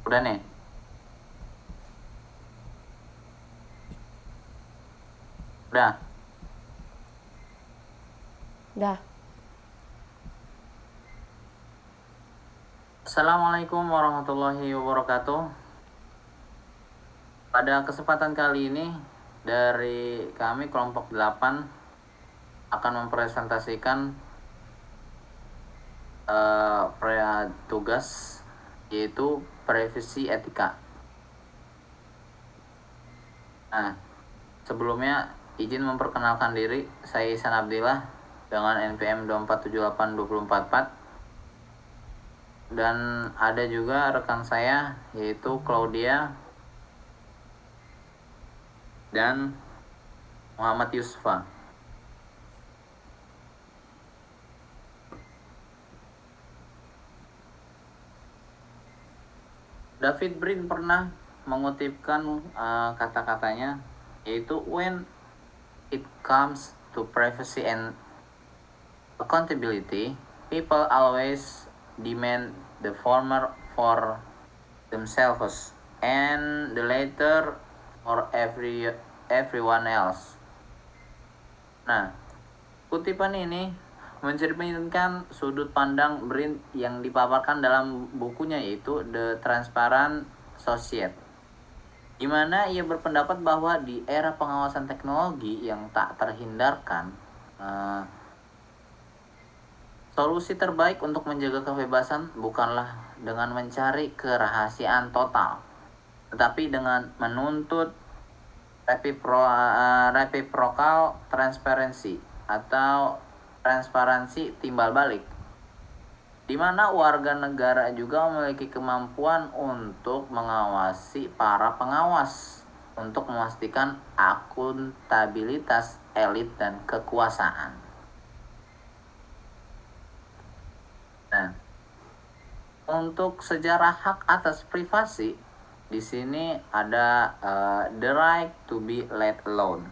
Udah nih. Udah. Dah. Assalamualaikum warahmatullahi wabarakatuh. Pada kesempatan kali ini dari kami kelompok 8 akan mempresentasikan tugas, yaitu privasi etika. Nah, sebelumnya izin memperkenalkan diri, saya Ihsan Abdillah dengan NPM 2478244, dan ada juga rekan saya yaitu Claudia dan Muhammad Yusfa. David Brin pernah mengutipkan kata-katanya, yaitu when it comes to privacy and accountability, people always demand the former for themselves and the latter for everyone else. Nah, kutipan ini mencerminkan sudut pandang Brin yang dipaparkan dalam bukunya, yaitu The Transparent Society, di mana ia berpendapat bahwa di era pengawasan teknologi yang tak terhindarkan, solusi terbaik untuk menjaga kebebasan bukanlah dengan mencari kerahasiaan total, tetapi dengan menuntut reciprocal transparency atau transparansi timbal balik, di mana warga negara juga memiliki kemampuan untuk mengawasi para pengawas untuk memastikan akuntabilitas elit dan kekuasaan. Nah, untuk sejarah hak atas privasi, di sini ada the right to be let alone.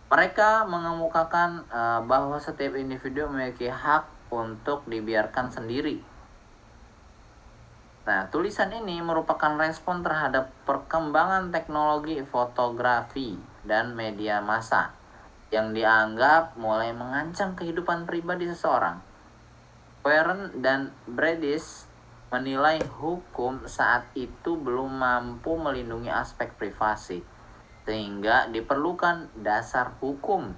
Mereka mengemukakan bahwa setiap individu memiliki hak untuk dibiarkan sendiri. Nah, tulisan ini merupakan respon terhadap perkembangan teknologi fotografi dan media massa yang dianggap mulai mengancam kehidupan pribadi seseorang. Warren dan Bradis menilai hukum saat itu belum mampu melindungi aspek privasi, sehingga diperlukan dasar hukum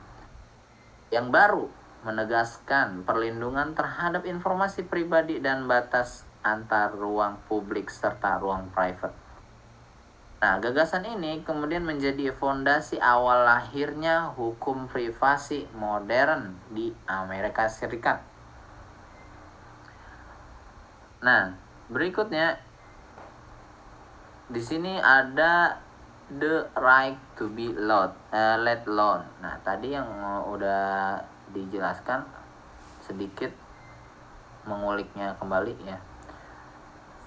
yang baru menegaskan perlindungan terhadap informasi pribadi dan batas antar ruang publik serta ruang private. Nah, gagasan ini kemudian menjadi fondasi awal lahirnya hukum privasi modern di Amerika Serikat. Nah, berikutnya di sini ada the right to be let alone. Nah, tadi yang udah dijelaskan, sedikit menguliknya kembali ya.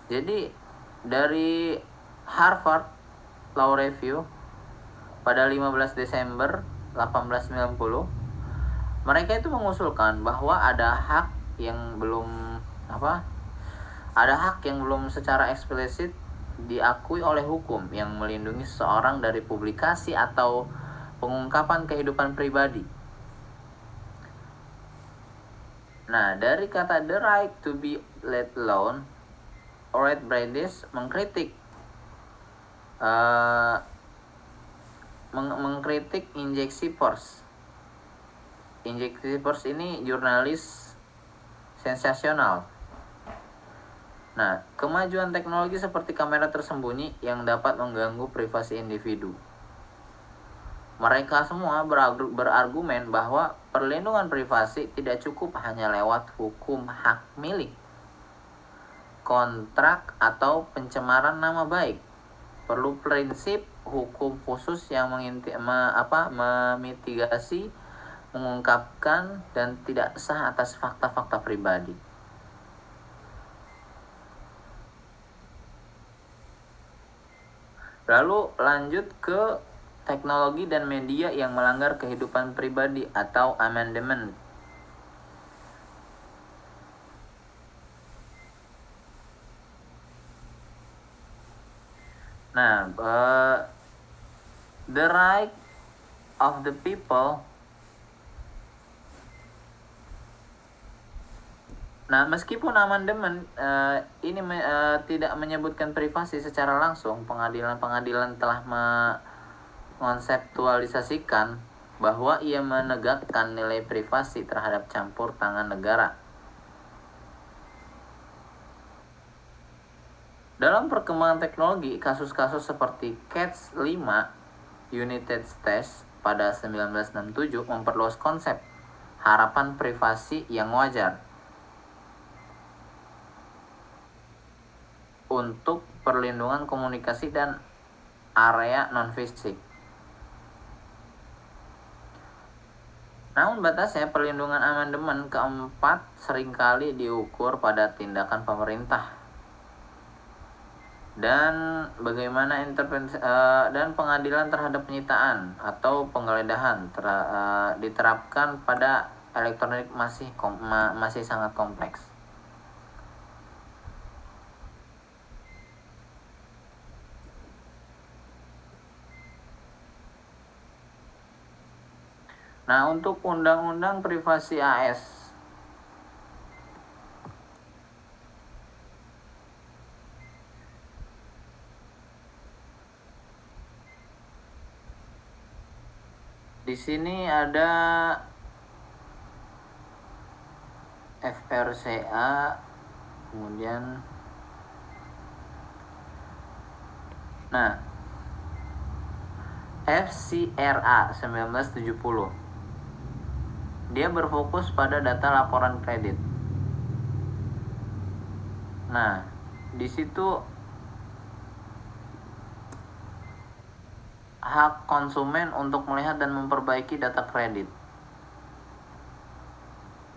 Jadi dari Harvard Law Review pada 15 Desember 1890, mereka itu mengusulkan bahwa ada hak yang belum secara eksplisit diakui oleh hukum yang melindungi seseorang dari publikasi atau pengungkapan kehidupan pribadi. Nah, dari kata the right to be let alone, Orette Bradis mengkritik Injeksi Force. Injeksi Force ini jurnalis sensasional. Nah, kemajuan teknologi seperti kamera tersembunyi yang dapat mengganggu privasi individu. Mereka semua berargumen bahwa perlindungan privasi tidak cukup hanya lewat hukum hak milik, kontrak, atau pencemaran nama baik. Perlu prinsip hukum khusus yang memitigasi, mengungkapkan, dan tidak sah atas fakta-fakta pribadi. Lalu lanjut ke teknologi dan media yang melanggar kehidupan pribadi atau amendement. Nah, the right of the people. Nah, meskipun amandemen ini tidak menyebutkan privasi secara langsung, pengadilan telah mengonseptualisasikan bahwa ia menegakkan nilai privasi terhadap campur tangan negara. Dalam perkembangan teknologi, kasus-kasus seperti CATS 5 United States pada 1967 memperluas konsep harapan privasi yang wajar untuk perlindungan komunikasi dan area non-fisik. Namun batasnya, perlindungan amandemen keempat seringkali diukur pada tindakan pemerintah dan bagaimana intervensi dan pengadilan terhadap penyitaan atau penggeledahan diterapkan pada elektronik masih sangat kompleks. Nah, untuk undang-undang privasi AS, di sini ada FRCA, kemudian FCRA 1970. Dia berfokus pada data laporan kredit. Nah, di situ hak konsumen untuk melihat dan memperbaiki data kredit.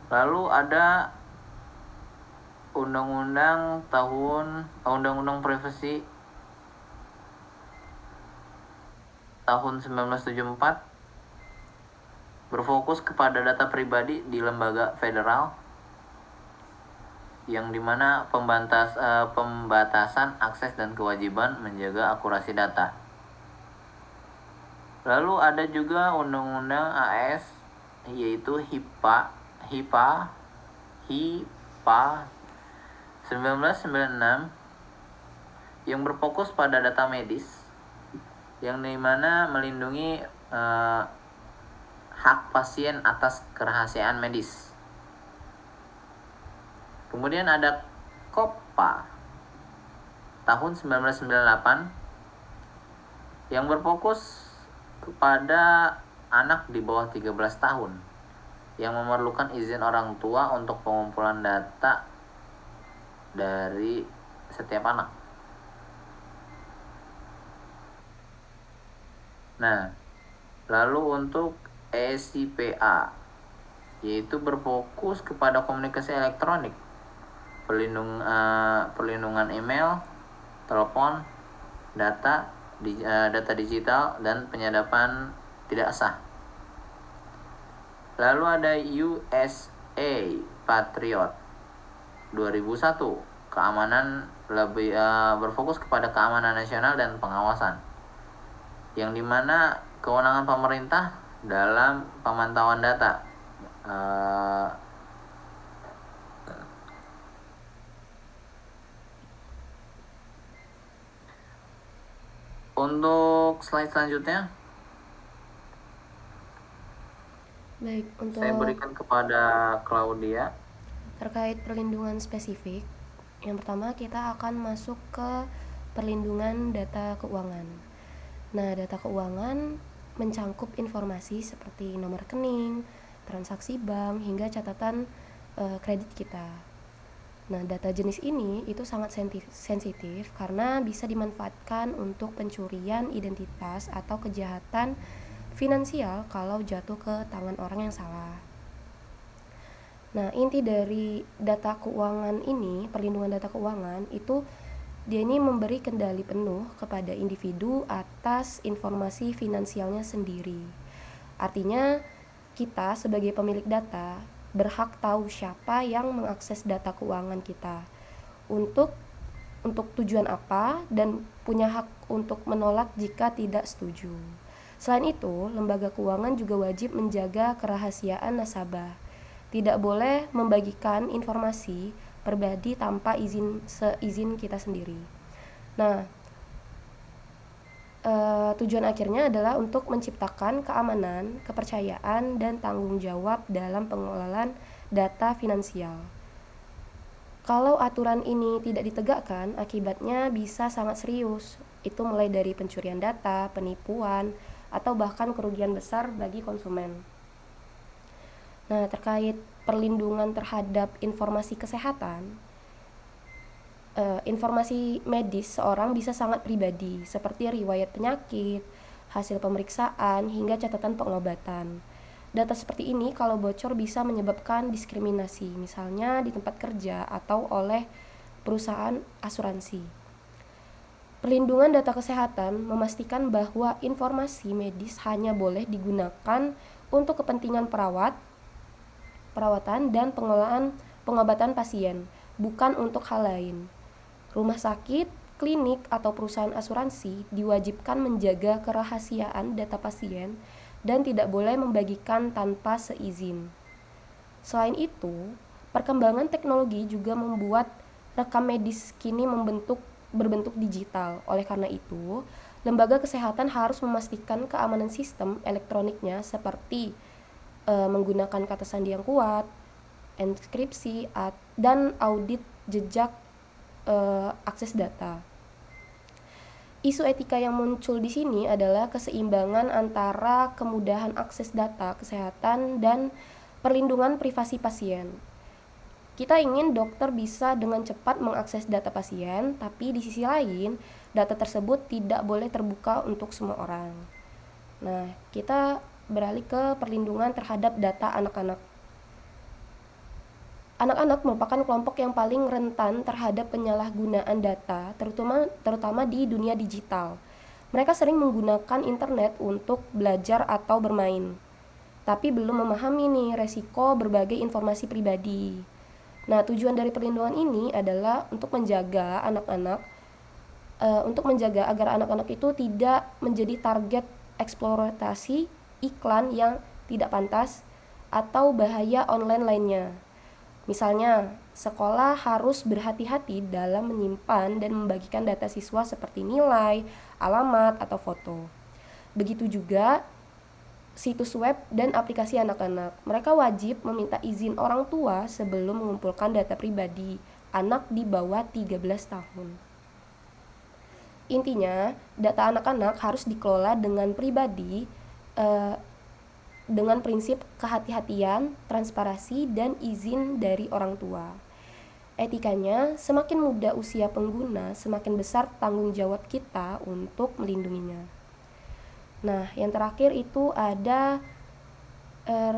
Lalu ada Undang-Undang Privasi tahun 1974 berfokus kepada data pribadi di lembaga federal, yang dimana pembatasan akses dan kewajiban menjaga akurasi data. Lalu ada juga Undang-Undang AS, yaitu HIPAA 1996, yang berfokus pada data medis, yang dimana melindungi hak pasien atas kerahasiaan medis. Kemudian ada KOPA tahun 1998 yang berfokus kepada anak di bawah 13 tahun yang memerlukan izin orang tua untuk pengumpulan data dari setiap anak. Nah, lalu untuk ECPA, yaitu berfokus kepada komunikasi elektronik, perlindungan email, telepon, data digital, dan penyadapan tidak sah. Lalu ada USA Patriot 2001, keamanan lebih berfokus kepada keamanan nasional dan pengawasan, yang dimana kewenangan pemerintah dalam pemantauan data. Untuk slide selanjutnya, Baik, untuk saya berikan kepada Claudia. terkait perlindungan spesifik, yang pertama kita akan masuk ke perlindungan data keuangan. Nah, data keuangan mencangkup informasi seperti nomor rekening, transaksi bank, hingga catatan kredit kita. Nah, data jenis ini itu sangat sensitif karena bisa dimanfaatkan untuk pencurian identitas atau kejahatan finansial kalau jatuh ke tangan orang yang salah. Nah, inti dari data keuangan ini, perlindungan data keuangan itu dia ini memberi kendali penuh kepada individu atas informasi finansialnya sendiri. Artinya, kita sebagai pemilik data berhak tahu siapa yang mengakses data keuangan kita untuk untuk tujuan apa, dan punya hak untuk menolak jika tidak setuju. Selain itu, lembaga keuangan juga wajib menjaga kerahasiaan nasabah. Tidak boleh membagikan informasi pribadi tanpa seizin kita sendiri. Nah, tujuan akhirnya adalah untuk menciptakan keamanan, kepercayaan, dan tanggung jawab dalam pengelolaan data finansial. Kalau aturan ini tidak ditegakkan, akibatnya bisa sangat serius. Itu mulai dari pencurian data, penipuan, atau bahkan kerugian besar bagi konsumen. Nah, terkait perlindungan terhadap informasi kesehatan, informasi medis seorang bisa sangat pribadi, seperti riwayat penyakit, hasil pemeriksaan, hingga catatan pengobatan. Data seperti ini kalau bocor bisa menyebabkan diskriminasi, misalnya di tempat kerja atau oleh perusahaan asuransi. Perlindungan data kesehatan memastikan bahwa informasi medis hanya boleh digunakan untuk kepentingan perawatan dan pengobatan pasien, bukan untuk hal lain. Rumah sakit, klinik, atau perusahaan asuransi diwajibkan menjaga kerahasiaan data pasien dan tidak boleh membagikan tanpa seizin. Selain itu, perkembangan teknologi juga membuat rekam medis kini berbentuk digital. Oleh karena itu, lembaga kesehatan harus memastikan keamanan sistem elektroniknya seperti menggunakan kata sandi yang kuat, enkripsi, dan audit jejak akses data. Isu etika yang muncul di sini adalah keseimbangan antara kemudahan akses data kesehatan dan perlindungan privasi pasien. Kita ingin dokter bisa dengan cepat mengakses data pasien, tapi di sisi lain, data tersebut tidak boleh terbuka untuk semua orang. Nah, kita beralih ke perlindungan terhadap data anak-anak. Anak-anak merupakan kelompok yang paling rentan terhadap penyalahgunaan data, terutama di dunia digital. Mereka sering menggunakan internet untuk belajar atau bermain, tapi belum memahami resiko berbagai informasi pribadi. Nah, tujuan dari perlindungan ini adalah untuk menjaga agar anak-anak itu tidak menjadi target eksploitasi iklan yang tidak pantas atau bahaya online lainnya. Misalnya, sekolah harus berhati-hati dalam menyimpan dan membagikan data siswa seperti nilai, alamat, atau foto. Begitu juga situs web dan aplikasi anak-anak. Mereka wajib meminta izin orang tua sebelum mengumpulkan data pribadi anak di bawah 13 tahun. Intinya, data anak-anak harus dikelola dengan pribadi, dengan prinsip kehati-hatian, transparansi, dan izin dari orang tua. Etikanya, semakin muda usia pengguna, semakin besar tanggung jawab kita untuk melindunginya. Nah, yang terakhir itu ada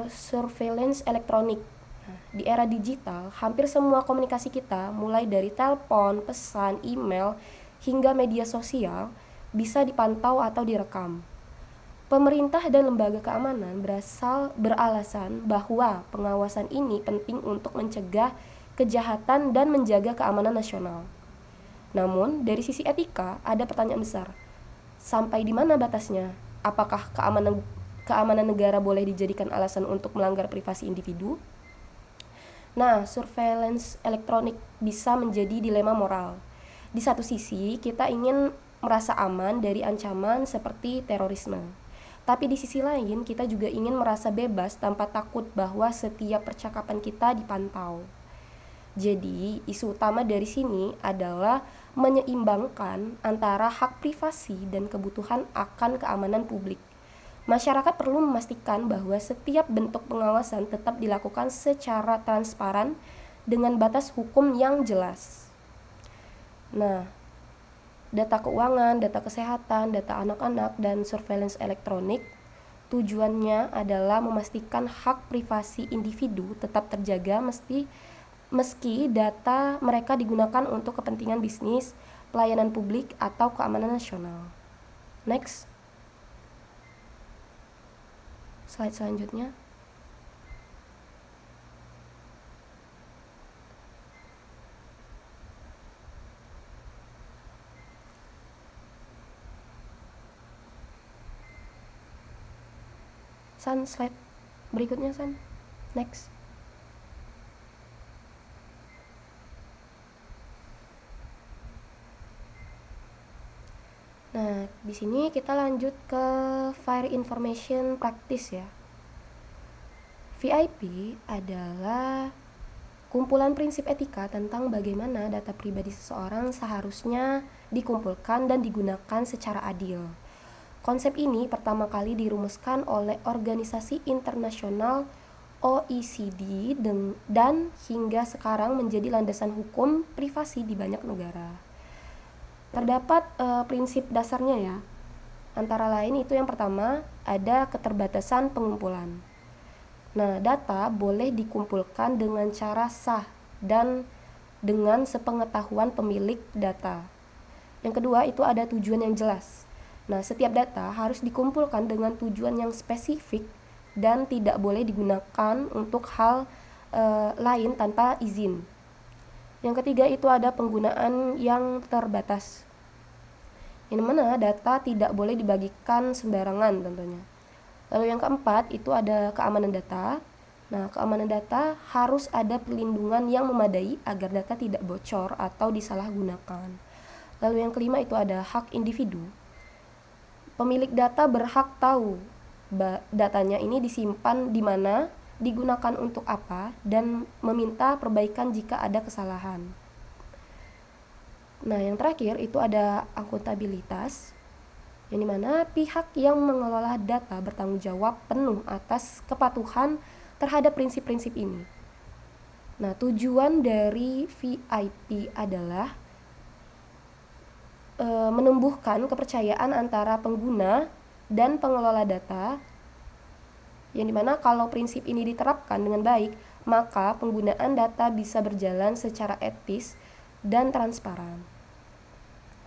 surveillance elektronik. Nah, di era digital, hampir semua komunikasi kita, mulai dari telepon, pesan, email, hingga media sosial, bisa dipantau atau direkam. Pemerintah dan lembaga keamanan beralasan bahwa pengawasan ini penting untuk mencegah kejahatan dan menjaga keamanan nasional. Namun, dari sisi etika, ada pertanyaan besar. Sampai di mana batasnya? Apakah keamanan negara boleh dijadikan alasan untuk melanggar privasi individu? Nah, surveillance elektronik bisa menjadi dilema moral. Di satu sisi, kita ingin merasa aman dari ancaman seperti terorisme. Tapi di sisi lain, kita juga ingin merasa bebas tanpa takut bahwa setiap percakapan kita dipantau. Jadi, isu utama dari sini adalah menyeimbangkan antara hak privasi dan kebutuhan akan keamanan publik. Masyarakat perlu memastikan bahwa setiap bentuk pengawasan tetap dilakukan secara transparan dengan batas hukum yang jelas. Nah, data keuangan, data kesehatan, data anak-anak, dan surveillance elektronik tujuannya adalah memastikan hak privasi individu tetap terjaga meski data mereka digunakan untuk kepentingan bisnis, pelayanan publik, atau keamanan nasional. Next. Slide selanjutnya. San, slide berikutnya San. Next. Nah, di sini kita lanjut ke Fire Information Practice ya. VIP adalah kumpulan prinsip etika tentang bagaimana data pribadi seseorang seharusnya dikumpulkan dan digunakan secara adil. Konsep ini pertama kali dirumuskan oleh organisasi internasional OECD dan hingga sekarang menjadi landasan hukum privasi di banyak negara. Terdapat prinsip dasarnya ya. Antara lain itu yang pertama, ada keterbatasan pengumpulan. Nah, data boleh dikumpulkan dengan cara sah dan dengan sepengetahuan pemilik data. Yang kedua itu ada tujuan yang jelas. Nah, setiap data harus dikumpulkan dengan tujuan yang spesifik dan tidak boleh digunakan untuk hal lain tanpa izin. Yang ketiga itu ada penggunaan yang terbatas. Yang mana data tidak boleh dibagikan sembarangan tentunya. Lalu yang keempat itu ada keamanan data. Nah, keamanan data harus ada perlindungan yang memadai agar data tidak bocor atau disalahgunakan. Lalu yang kelima itu ada hak individu. Pemilik data berhak tahu datanya ini disimpan di mana, digunakan untuk apa, dan meminta perbaikan jika ada kesalahan. Nah, yang terakhir itu ada akuntabilitas, yang dimana pihak yang mengelola data bertanggung jawab penuh atas kepatuhan terhadap prinsip-prinsip ini. Nah, tujuan dari VIP adalah menumbuhkan kepercayaan antara pengguna dan pengelola data, yang dimana kalau prinsip ini diterapkan dengan baik, maka penggunaan data bisa berjalan secara etis dan transparan.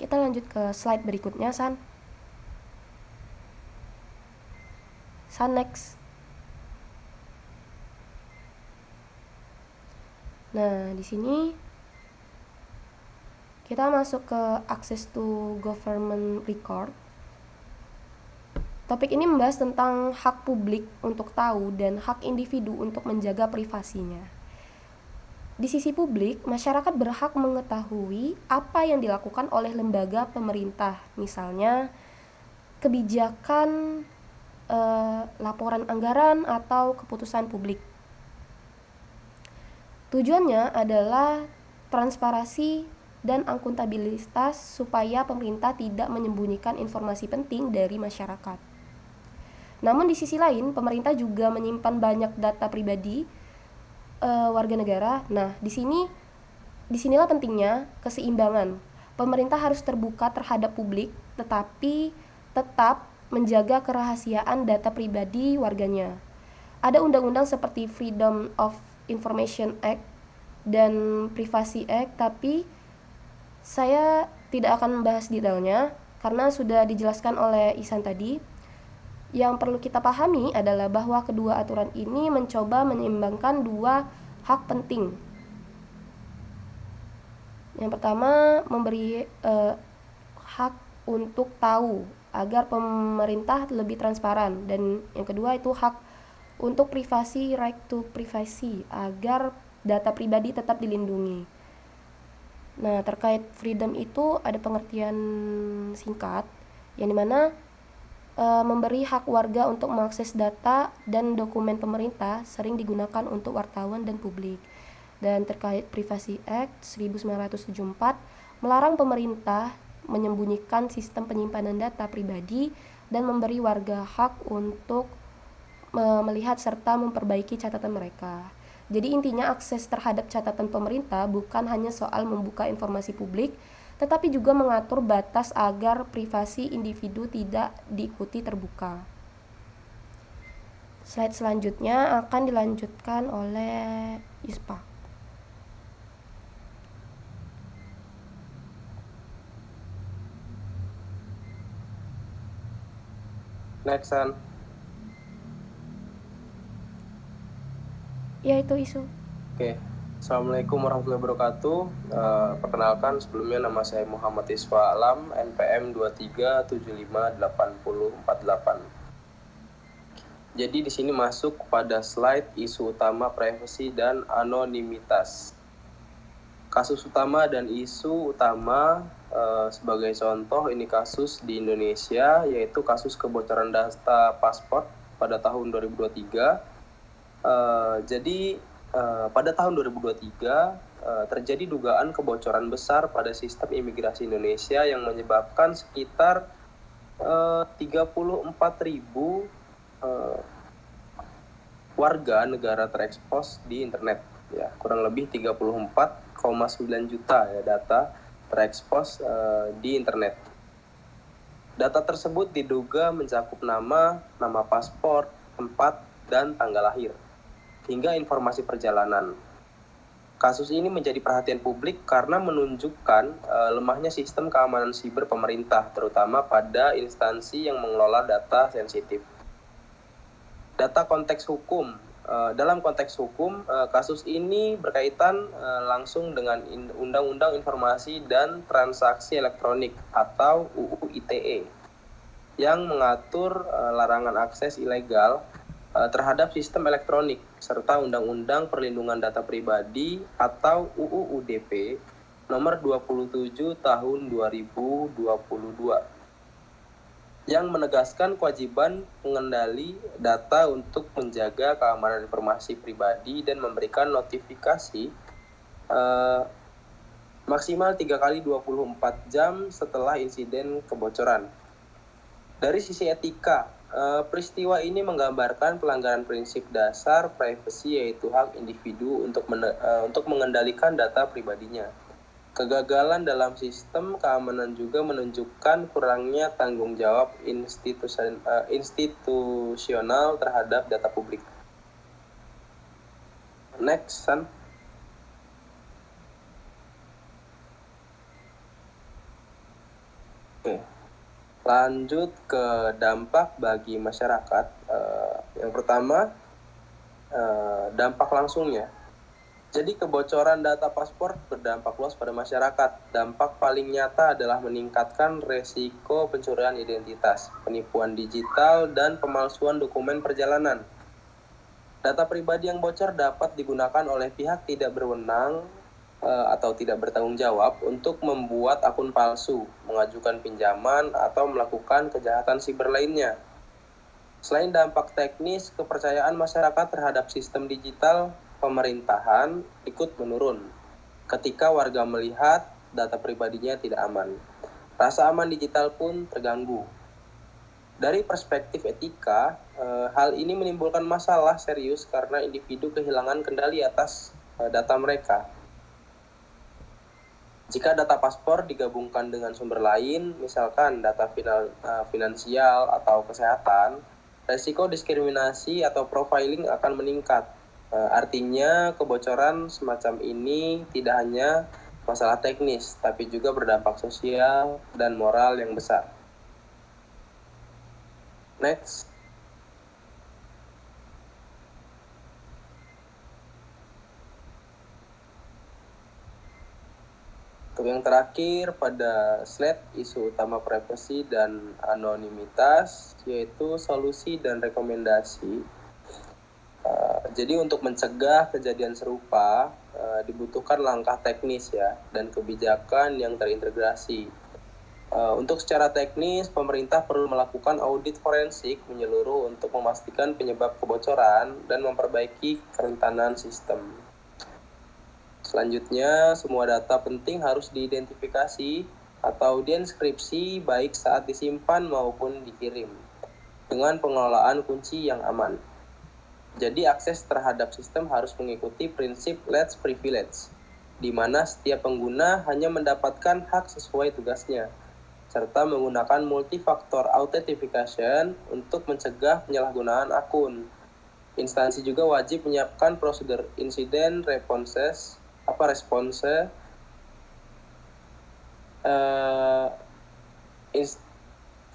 Kita lanjut ke slide berikutnya, San. San, next. Nah, di sini kita masuk ke access to government record. Topik ini membahas tentang hak publik untuk tahu dan hak individu untuk menjaga privasinya. Di sisi publik, masyarakat berhak mengetahui apa yang dilakukan oleh lembaga pemerintah, misalnya kebijakan, laporan anggaran, atau keputusan publik. Tujuannya adalah transparansi dan akuntabilitas supaya pemerintah tidak menyembunyikan informasi penting dari masyarakat. Namun di sisi lain, pemerintah juga menyimpan banyak data pribadi warga negara. Nah, disinilah pentingnya keseimbangan. Pemerintah harus terbuka terhadap publik, tetapi tetap menjaga kerahasiaan data pribadi warganya. Ada undang-undang seperti Freedom of Information Act dan Privacy Act, tapi saya tidak akan membahas detailnya karena sudah dijelaskan oleh Ihsan tadi. Yang perlu kita pahami adalah bahwa kedua aturan ini mencoba menyeimbangkan dua hak penting. Yang pertama, memberi hak untuk tahu agar pemerintah lebih transparan, dan yang kedua itu hak untuk privasi, right to privacy, agar data pribadi tetap dilindungi. Nah, terkait freedom itu ada pengertian singkat yang dimana memberi hak warga untuk mengakses data dan dokumen pemerintah sering digunakan untuk wartawan dan publik. Dan terkait Privacy Act 1974 melarang pemerintah menyembunyikan sistem penyimpanan data pribadi dan memberi warga hak untuk melihat serta memperbaiki catatan mereka. Jadi intinya akses terhadap catatan pemerintah bukan hanya soal membuka informasi publik, tetapi juga mengatur batas agar privasi individu tidak diikuti terbuka. Slide selanjutnya akan dilanjutkan oleh Ispa. Next, San. Ya, itu isu. Oke. Assalamualaikum warahmatullahi wabarakatuh. Perkenalkan, sebelumnya nama saya Muhammad Isfa Alam, NPM 23758048. Jadi di sini masuk pada slide isu utama privasi dan anonimitas. Kasus utama dan isu utama sebagai contoh ini kasus di Indonesia, yaitu kasus kebocoran data paspor pada tahun 2023. Jadi pada tahun 2023 terjadi dugaan kebocoran besar pada sistem imigrasi Indonesia yang menyebabkan sekitar 34.000 warga negara terekspos di internet, ya kurang lebih 34,9 juta ya data terekspos di internet. Data tersebut diduga mencakup nama paspor, tempat, dan tanggal lahir, hingga informasi perjalanan. Kasus ini menjadi perhatian publik karena menunjukkan lemahnya sistem keamanan siber pemerintah, terutama pada instansi yang mengelola data sensitif. Data konteks hukum. Dalam konteks hukum, kasus ini berkaitan langsung dengan Undang-Undang Informasi dan Transaksi Elektronik atau UU ITE yang mengatur larangan akses ilegal terhadap sistem elektronik serta Undang-Undang Perlindungan Data Pribadi atau UU UDP nomor 27 tahun 2022 yang menegaskan kewajiban pengendali data untuk menjaga keamanan informasi pribadi dan memberikan notifikasi maksimal 3 kali 24 jam setelah insiden kebocoran. Dari sisi etika, peristiwa ini menggambarkan pelanggaran prinsip dasar privasi, yaitu hak individu untuk mengendalikan data pribadinya. Kegagalan dalam sistem keamanan juga menunjukkan kurangnya tanggung jawab institusional terhadap data publik. Next, San. Oke. Lanjut ke dampak bagi masyarakat. Yang pertama, dampak langsungnya. Jadi kebocoran data paspor berdampak luas pada masyarakat. Dampak paling nyata adalah meningkatkan resiko pencurian identitas, penipuan digital, dan pemalsuan dokumen perjalanan. Data pribadi yang bocor dapat digunakan oleh pihak tidak berwenang atau tidak bertanggung jawab untuk membuat akun palsu, mengajukan pinjaman, atau melakukan kejahatan siber lainnya. Selain dampak teknis, kepercayaan masyarakat terhadap sistem digital pemerintahan ikut menurun ketika warga melihat data pribadinya tidak aman. Rasa aman digital pun terganggu. Dari perspektif etika, hal ini menimbulkan masalah serius karena individu kehilangan kendali atas data mereka. Jika data paspor digabungkan dengan sumber lain, misalkan data finansial atau kesehatan, resiko diskriminasi atau profiling akan meningkat. Artinya kebocoran semacam ini tidak hanya masalah teknis, tapi juga berdampak sosial dan moral yang besar. Next. Untuk yang terakhir pada slide isu utama privasi dan anonimitas, yaitu solusi dan rekomendasi. Jadi untuk mencegah kejadian serupa dibutuhkan langkah teknis ya dan kebijakan yang terintegrasi. Untuk secara teknis, pemerintah perlu melakukan audit forensik menyeluruh untuk memastikan penyebab kebocoran dan memperbaiki kerentanan sistem. Selanjutnya, semua data penting harus diidentifikasi atau dienkripsi baik saat disimpan maupun dikirim dengan pengelolaan kunci yang aman. Jadi akses terhadap sistem harus mengikuti prinsip least privilege, di mana setiap pengguna hanya mendapatkan hak sesuai tugasnya, serta menggunakan multifaktor authentication untuk mencegah penyalahgunaan akun. Instansi juga wajib menyiapkan prosedur insiden response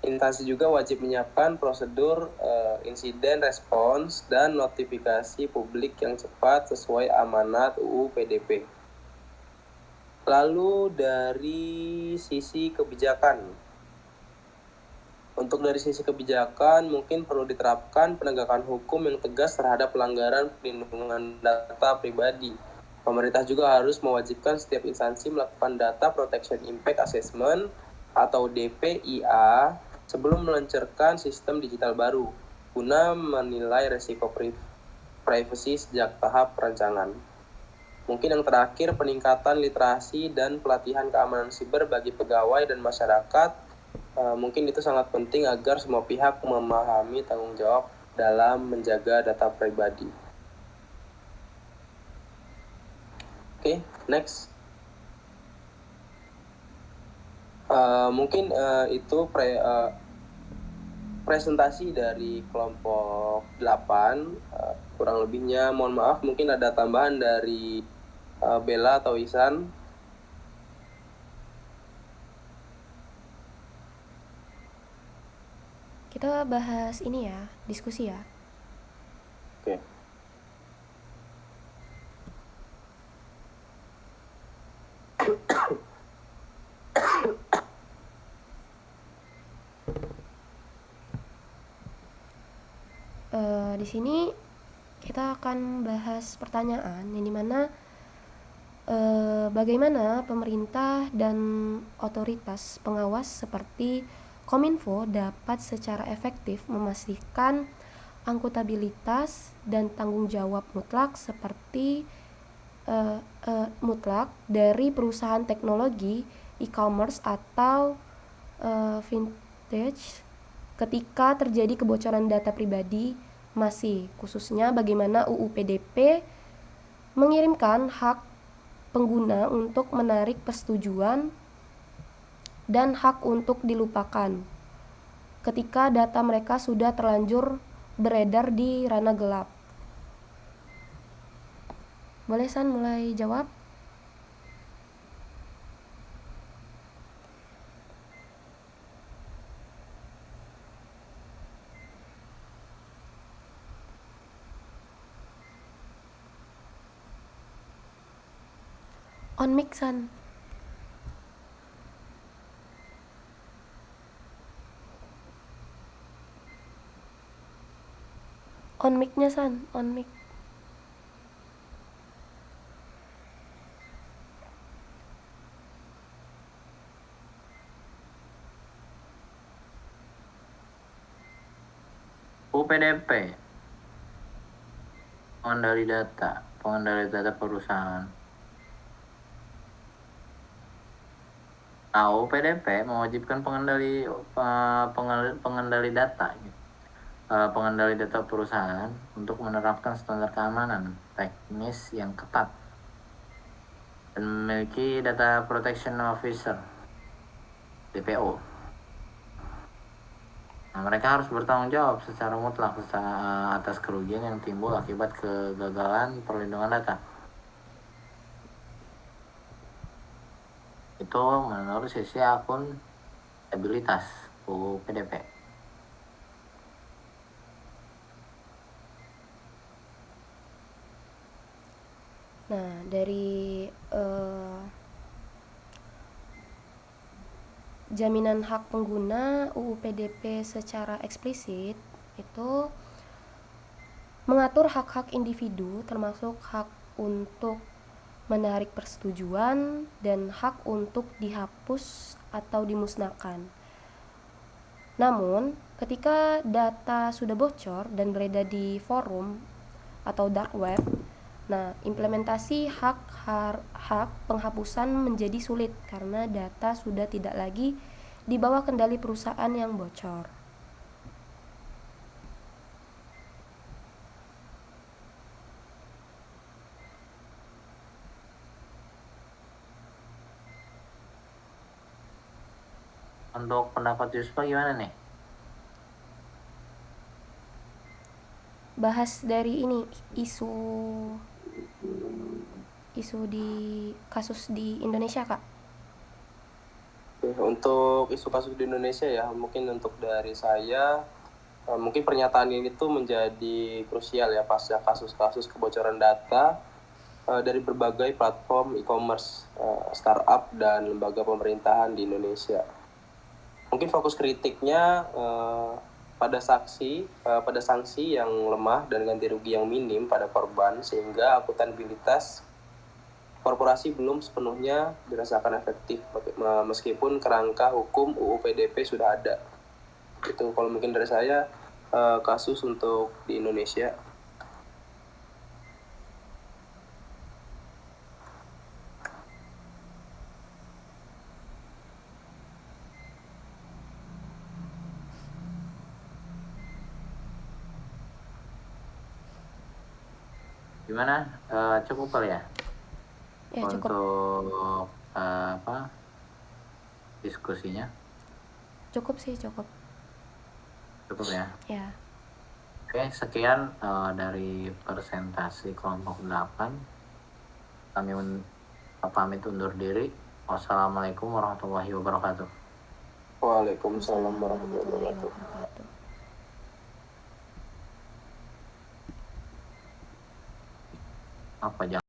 Instansi juga wajib menyiapkan prosedur insiden respons dan notifikasi publik yang cepat sesuai amanat UU PDP. Lalu dari sisi kebijakan, Untuk dari sisi kebijakan, mungkin perlu diterapkan penegakan hukum yang tegas terhadap pelanggaran perlindungan data pribadi. Pemerintah juga harus mewajibkan setiap instansi melakukan Data Protection Impact Assessment atau DPIA sebelum meluncurkan sistem digital baru, guna menilai resiko privacy sejak tahap perancangan. Mungkin yang terakhir, peningkatan literasi dan pelatihan keamanan siber bagi pegawai dan masyarakat. Mungkin itu sangat penting agar semua pihak memahami tanggung jawab dalam menjaga data pribadi. Oke, next. Mungkin itu presentasi dari kelompok 8. Kurang lebihnya mohon maaf, mungkin ada tambahan dari Bella atau Isan. Kita bahas ini ya, diskusi ya. Oke. Di sini kita akan bahas pertanyaan yang dimana bagaimana pemerintah dan otoritas pengawas seperti Kominfo dapat secara efektif memastikan akuntabilitas dan tanggung jawab mutlak mutlak dari perusahaan teknologi e-commerce atau vintage ketika terjadi kebocoran data pribadi, masih khususnya bagaimana UU PDP mengirimkan hak pengguna untuk menarik persetujuan dan hak untuk dilupakan ketika data mereka sudah terlanjur beredar di ranah gelap. Boleh San mulai jawab? On mic San. On mic-nya San, on mic. UPDP, pengendali data perusahaan. Nah, UPDP mewajibkan pengendali data, pengendali data perusahaan untuk menerapkan standar keamanan teknis yang ketat dan memiliki Data Protection Officer (DPO). Nah, mereka harus bertanggung jawab secara mutlak atas kerugian yang timbul akibat kegagalan perlindungan data. Itu menurut sisi akuntabilitas UU PDP. Nah, dari jaminan hak pengguna UU PDP secara eksplisit itu mengatur hak-hak individu termasuk hak untuk menarik persetujuan dan hak untuk dihapus atau dimusnahkan. Namun, ketika data sudah bocor dan beredar di forum atau dark web, nah, implementasi hak penghapusan menjadi sulit karena data sudah tidak lagi di bawah kendali perusahaan yang bocor. Untuk pendapat Yusfa gimana nih? Bahas dari ini isu di kasus di Indonesia, Kak. Untuk isu kasus di Indonesia ya, mungkin untuk dari saya, mungkin pernyataan ini tuh menjadi krusial ya pasca kasus-kasus kebocoran data dari berbagai platform e-commerce, startup, dan lembaga pemerintahan di Indonesia. Mungkin fokus kritiknya pada sanksi yang lemah dan ganti rugi yang minim pada korban, sehingga akuntabilitas korporasi belum sepenuhnya dirasakan efektif meskipun kerangka hukum UU PDP sudah ada. Itu kalau mungkin dari saya kasus untuk di Indonesia. Gimana? Cukup kali ya? Ya, cukup. Untuk diskusinya? Cukup sih, cukup. Cukup ya? Ya. Oke, sekian dari presentasi kelompok 8. Kami pamit undur diri. Wassalamualaikum warahmatullahi wabarakatuh. Waalaikumsalam warahmatullahi wabarakatuh. Wabarakatuh. Apa